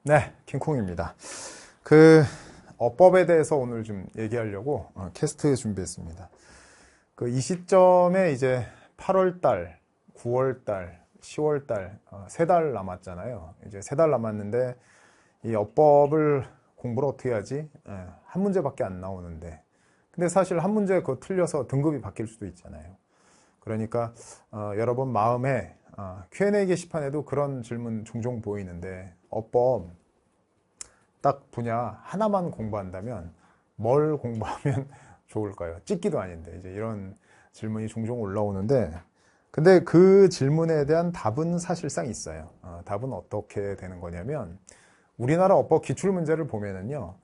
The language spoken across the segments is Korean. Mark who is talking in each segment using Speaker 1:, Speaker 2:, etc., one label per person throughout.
Speaker 1: 네, 킹콩입니다. 그 어법에 대해서 오늘 좀 얘기하려고 캐스트 준비했습니다. 이 시점에 이제 8월 달, 9월 달, 10월 달, 3달 남았잖아요. 이제 3달 남았는데 이 어법을 공부를 어떻게 하지? 한 문제밖에 안 나오는데. 근데 사실 한 문제 그거 틀려서 등급이 바뀔 수도 있잖아요. 그러니까 여러분 마음에 Q&A 게시판에도 그런 질문 종종 보이는데 어법 딱 분야 하나만 공부한다면 뭘 공부하면 좋을까요? 찍기도 아닌데 이제 이런 질문이 종종 올라오는데 근데 그 질문에 대한 답은 사실상 있어요. 답은 어떻게 되는 거냐면 우리나라 어법 기출문제를 보면은요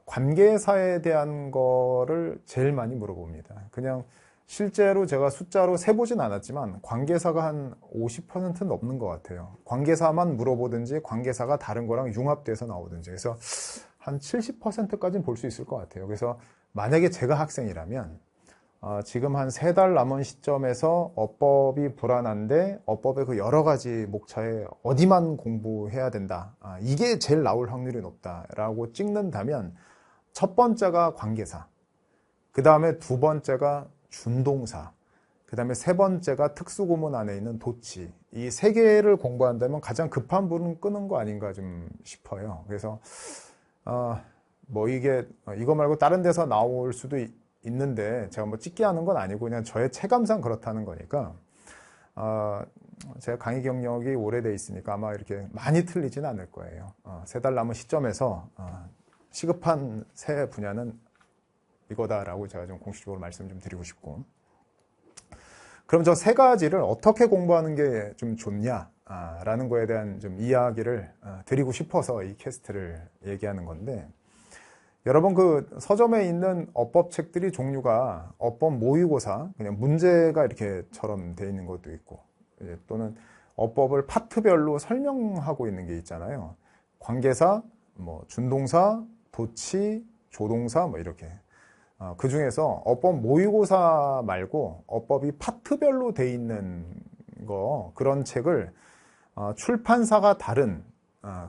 Speaker 1: 관계사에 대한 거를 제일 많이 물어봅니다. 그냥 실제로 제가 숫자로 세보진 않았지만 관계사가 한 50% 넘는 것 같아요. 관계사만 물어보든지 관계사가 다른 거랑 융합돼서 나오든지 그래서 한 70%까지는 볼 수 있을 것 같아요. 그래서 만약에 제가 학생이라면 지금 한 3달 남은 시점에서 어법이 불안한데 어법의 그 여러 가지 목차에 어디만 공부해야 된다. 이게 제일 나올 확률이 높다라고 찍는다면 첫 번째가 관계사, 그 다음에 두 번째가 준동사, 그 다음에 세 번째가 특수구문 안에 있는 도치. 이 세 개를 공부한다면 가장 급한 불은 끄는 거 아닌가 좀 싶어요. 그래서 뭐 이거 말고 다른 데서 나올 수도 있는데 제가 뭐 찍게 하는 건 아니고 그냥 저의 체감상 그렇다는 거니까 제가 강의 경력이 오래돼 있으니까 아마 이렇게 많이 틀리진 않을 거예요. 3달 남은 시점에서 시급한 세 분야는 이거다라고 제가 좀 공식적으로 말씀 좀 드리고 싶고 그럼 저 세 가지를 어떻게 공부하는 게 좀 좋냐라는 거에 대한 좀 이야기를 드리고 싶어서 이 캐스트를 얘기하는 건데 여러분 그 서점에 있는 어법 책들이 종류가 어법 모의고사 그냥 문제가 이렇게처럼 돼 있는 것도 있고 또는 어법을 파트별로 설명하고 있는 게 있잖아요. 관계사, 뭐 준동사, 도치, 조동사 뭐 이렇게 그 중에서 어법 모의고사 말고 어법이 파트별로 돼 있는 거 그런 책을 출판사가 다른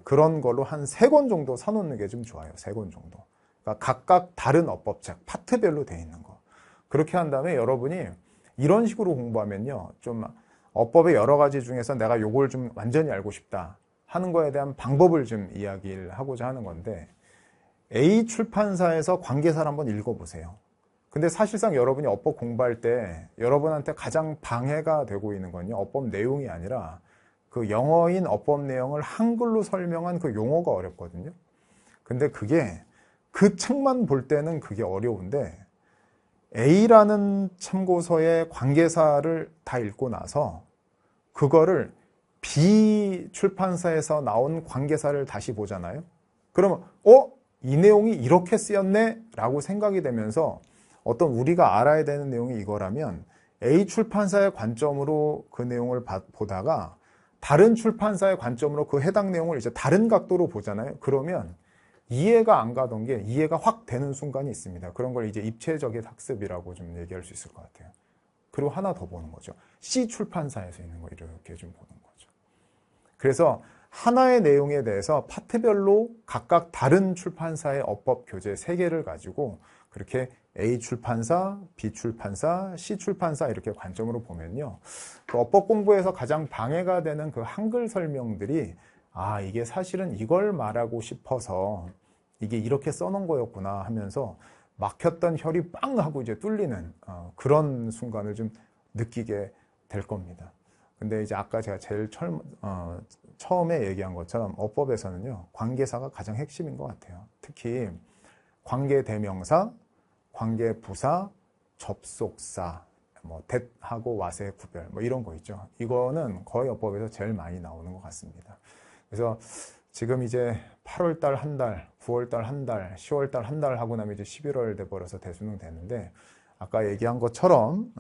Speaker 1: 그런 걸로 한 3권 정도 사놓는 게 좀 좋아요. 3권 정도. 그러니까 각각 다른 어법책 파트별로 돼 있는 거. 그렇게 한 다음에 여러분이 이런 식으로 공부하면요. 좀 어법의 여러 가지 중에서 내가 요걸 좀 완전히 알고 싶다 하는 거에 대한 방법을 좀 이야기를 하고자 하는 건데 A 출판사에서 관계사를 한번 읽어보세요. 근데 사실상 여러분이 어법 공부할 때 여러분한테 가장 방해가 되고 있는 건요. 어법 내용이 아니라 그 영어인 어법 내용을 한글로 설명한 그 용어가 어렵거든요. 근데 그게 그 책만 볼 때는 그게 어려운데 A라는 참고서의 관계사를 다 읽고 나서 그거를 B 출판사에서 나온 관계사를 다시 보잖아요. 그러면 이 내용이 이렇게 쓰였네? 라고 생각이 되면서 어떤 우리가 알아야 되는 내용이 이거라면 A 출판사의 관점으로 그 내용을 보다가 다른 출판사의 관점으로 그 해당 내용을 이제 다른 각도로 보잖아요. 그러면 이해가 안 가던 게 이해가 확 되는 순간이 있습니다. 그런 걸 이제 입체적인 학습이라고 좀 얘기할 수 있을 것 같아요. 그리고 하나 더 보는 거죠. C 출판사에서 있는 거 이렇게 좀 보는 거죠. 그래서 하나의 내용에 대해서 파트별로 각각 다른 출판사의 어법 교재 3개를 가지고 그렇게 A 출판사, B 출판사, C 출판사 이렇게 관점으로 보면요. 그 어법 공부에서 가장 방해가 되는 그 한글 설명들이 이게 사실은 이걸 말하고 싶어서 이게 이렇게 써놓은 거였구나 하면서 막혔던 혈이 빵 하고 이제 뚫리는 그런 순간을 좀 느끼게 될 겁니다. 근데 이제 아까 제가 제일 처음에 얘기한 것처럼 어법에서는요, 관계사가 가장 핵심인 것 같아요. 특히 관계대명사, 관계부사, 접속사, 뭐 that하고 what의 구별, 뭐 이런 거 있죠. 이거는 거의 어법에서 제일 많이 나오는 것 같습니다. 그래서 지금 이제 8월달 한 달, 9월달 한 달, 10월달 한 달 하고 나면 이제 11월 돼버려서 대수능 되는데 아까 얘기한 것처럼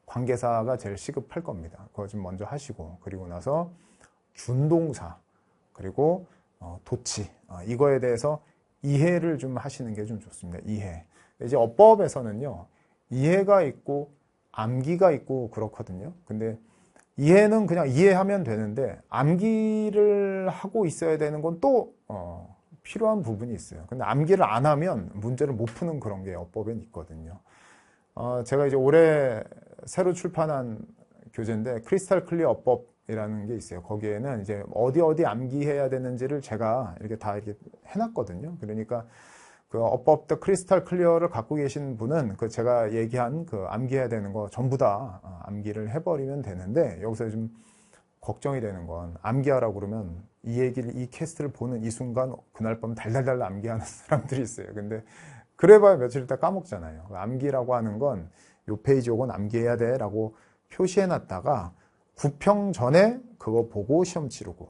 Speaker 1: 관계사가 제일 시급할 겁니다. 그거 좀 먼저 하시고 그리고 나서 준동사 그리고 도치 이거에 대해서 이해를 좀 하시는 게 좀 좋습니다. 이해. 이제 어법에서는요 이해가 있고 암기가 있고 그렇거든요. 근데 이해는 그냥 이해하면 되는데 암기를 하고 있어야 되는 건 또 필요한 부분이 있어요. 근데 암기를 안 하면 문제를 못 푸는 그런 게 어법엔 있거든요. 제가 이제 올해 새로 출판한 교재인데 크리스탈 클리어 어법이라는 게 있어요. 거기에는 이제 어디 암기해야 되는지를 제가 이렇게 다 이렇게 해놨거든요. 그러니까 그 어법 더 크리스탈 클리어를 갖고 계신 분은 그 제가 얘기한 그 암기해야 되는 거 전부 다 암기를 해버리면 되는데, 여기서 좀 걱정이 되는 건 암기하라고 그러면 이 캐스트를 보는 이 순간 그날 밤 달달달 암기하는 사람들이 있어요. 근데 그래봐야 며칠 있다 까먹잖아요. 암기라고 하는 건 요 페이지 요건 암기해야 돼 라고 표시해놨다가 구평 전에 그거 보고 시험 치르고,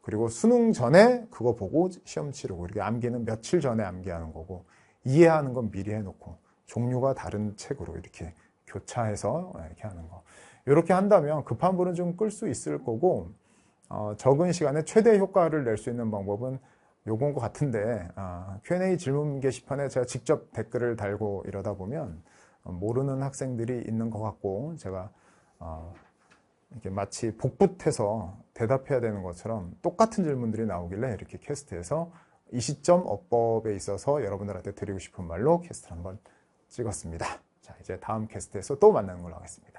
Speaker 1: 그리고 수능 전에 그거 보고 시험 치르고, 이렇게 암기는 며칠 전에 암기하는 거고, 이해하는 건 미리 해놓고 종류가 다른 책으로 이렇게 교차해서 이렇게 하는 거. 이렇게 한다면 급한 불은 좀 끌 수 있을 거고, 적은 시간에 최대 효과를 낼 수 있는 방법은 요건 것 같은데, Q&A 질문 게시판에 제가 직접 댓글을 달고 이러다 보면 모르는 학생들이 있는 것 같고, 제가 이렇게 마치 복붙해서 대답해야 되는 것처럼 똑같은 질문들이 나오길래 이렇게 캐스트해서 이 시점 어법에 있어서 여러분들한테 드리고 싶은 말로 캐스트를 한번 찍었습니다. 자, 이제 다음 캐스트에서 또 만나는 걸로 하겠습니다.